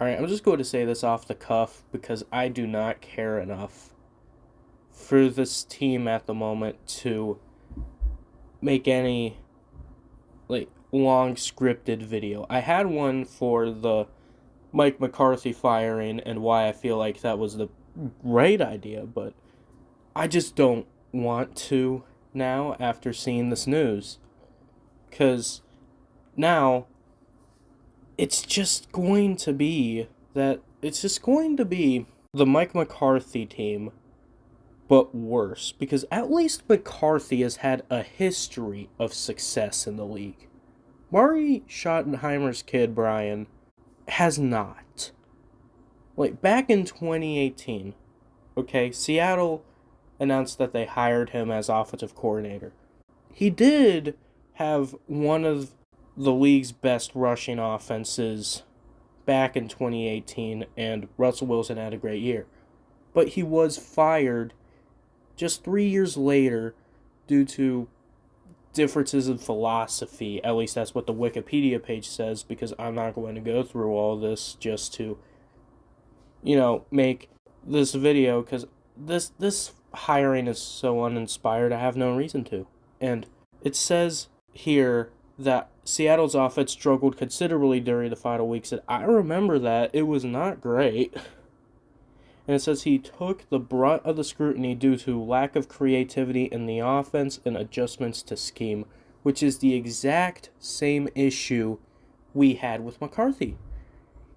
Alright, I'm just going to say this off the cuff because I do not care enough for this team at the moment to make any, long scripted video. I had one for the Mike McCarthy firing and why I feel like that was the right idea, but I just don't want to now after seeing this news. Because now it's just going to be the Mike McCarthy team, but worse. Because at least McCarthy has had a history of success in the league. Murray Schottenheimer's kid, Brian, has not. Back in 2018, okay, Seattle announced that they hired him as offensive coordinator. He did have one of the league's best rushing offenses back in 2018, and Russell Wilson had a great year. But he was fired just 3 years later due to differences in philosophy. At least that's what the Wikipedia page says, because I'm not going to go through all this just to, make this video, because this hiring is so uninspired, I have no reason to. And it says here that Seattle's offense struggled considerably during the final weeks, and I remember that. It was not great. And it says he took the brunt of the scrutiny due to lack of creativity in the offense and adjustments to scheme, which is the exact same issue we had with McCarthy.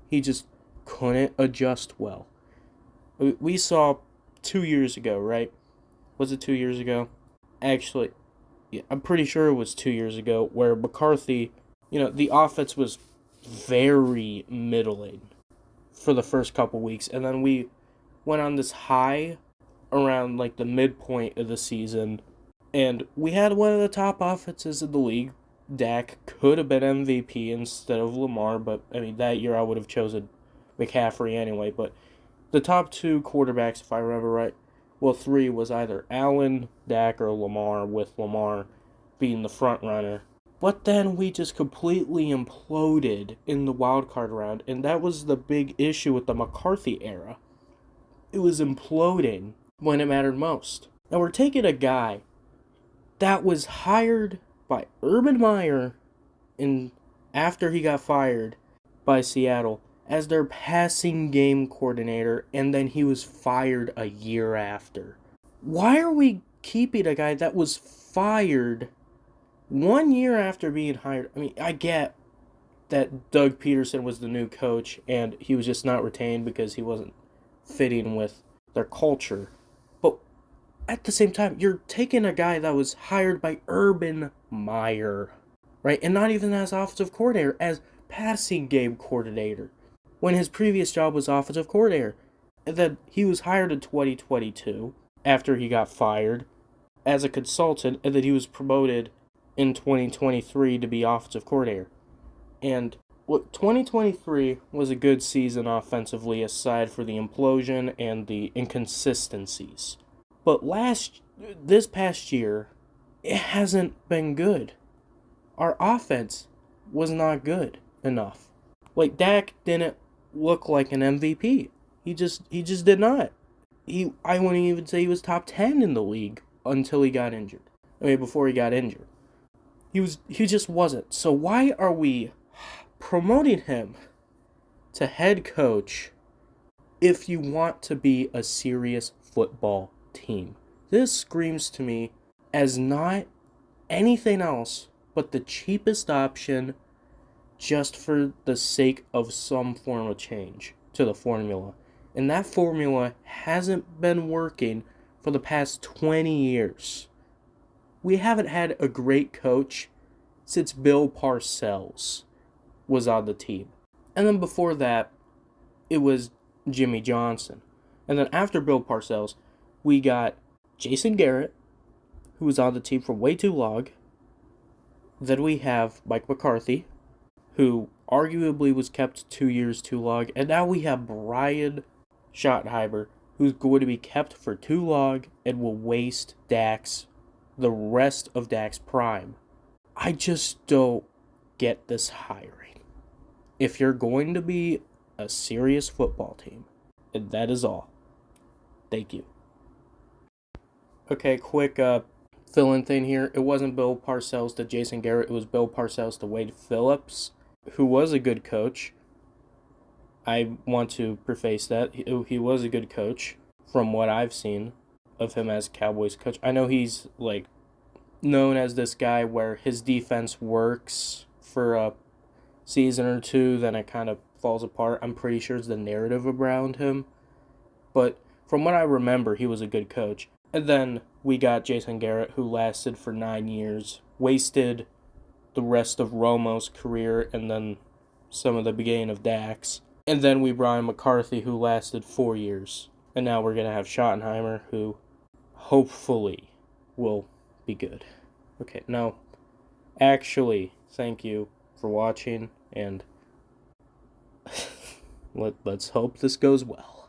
He just couldn't adjust well. We saw 2 years ago, right? Was it 2 years ago? Actually, yeah, I'm pretty sure it was 2 years ago, where McCarthy, the offense was very middling for the first couple weeks, and then we went on this high around the midpoint of the season, and we had one of the top offenses in the league. Dak could have been MVP instead of Lamar, but that year I would have chosen McCaffrey anyway. But the top two quarterbacks, if I remember right, well, three was either Allen, Dak, or Lamar, with Lamar being the front runner. But then we just completely imploded in the wild card round, and that was the big issue with the McCarthy era. It was imploding when it mattered most. Now we're taking a guy that was hired by Urban Meyer after he got fired by Seattle as their passing game coordinator, and then he was fired a year after. Why are we keeping a guy that was fired 1 year after being hired? I get that Doug Peterson was the new coach and he was just not retained because he wasn't fitting with their culture. But at the same time, you're taking a guy that was hired by Urban Meyer, right? And not even as offensive coordinator, as passing game coordinator, when his previous job was offensive coordinator. And then he was hired in 2022 after he got fired as a consultant, and then he was promoted in 2023 to be offensive coordinator. And 2023 was a good season offensively, aside for the implosion and the inconsistencies. But this past year, it hasn't been good. Our offense was not good enough. Dak didn't look like an MVP. He just did not. I wouldn't even say he was top 10 in the league until he got injured. Before he got injured. He just wasn't. So why are we promoting him to head coach if you want to be a serious football team? This screams to me as not anything else but the cheapest option, just for the sake of some form of change to the formula. And that formula hasn't been working for the past 20 years. We haven't had a great coach since Bill Parcells was on the team. And then before that, it was Jimmy Johnson. And then after Bill Parcells, we got Jason Garrett, who was on the team for way too long. Then we have Mike McCarthy, who arguably was kept 2 years too long. And now we have Brian Schottenheimer, who's going to be kept for too long and will waste the rest of Dak's prime. I just don't get this hiring. If you're going to be a serious football team. And that is all. Thank you. Okay, quick fill-in thing here. It wasn't Bill Parcells to Jason Garrett. It was Bill Parcells to Wade Phillips, who was a good coach. I want to preface that. He was a good coach from what I've seen of him as Cowboys coach. I know he's, like, known as this guy where his defense works for a season or two, then it kind of falls apart. I'm pretty sure it's the narrative around him. But from what I remember, he was a good coach. And then we got Jason Garrett, who lasted for 9 years, wasted the rest of Romo's career, and then some of the beginning of Dak's. And then we brought in McCarthy, who lasted 4 years. And now we're going to have Schottenheimer, who hopefully will be good. Okay, no. Actually, thank you for watching, and let's hope this goes well.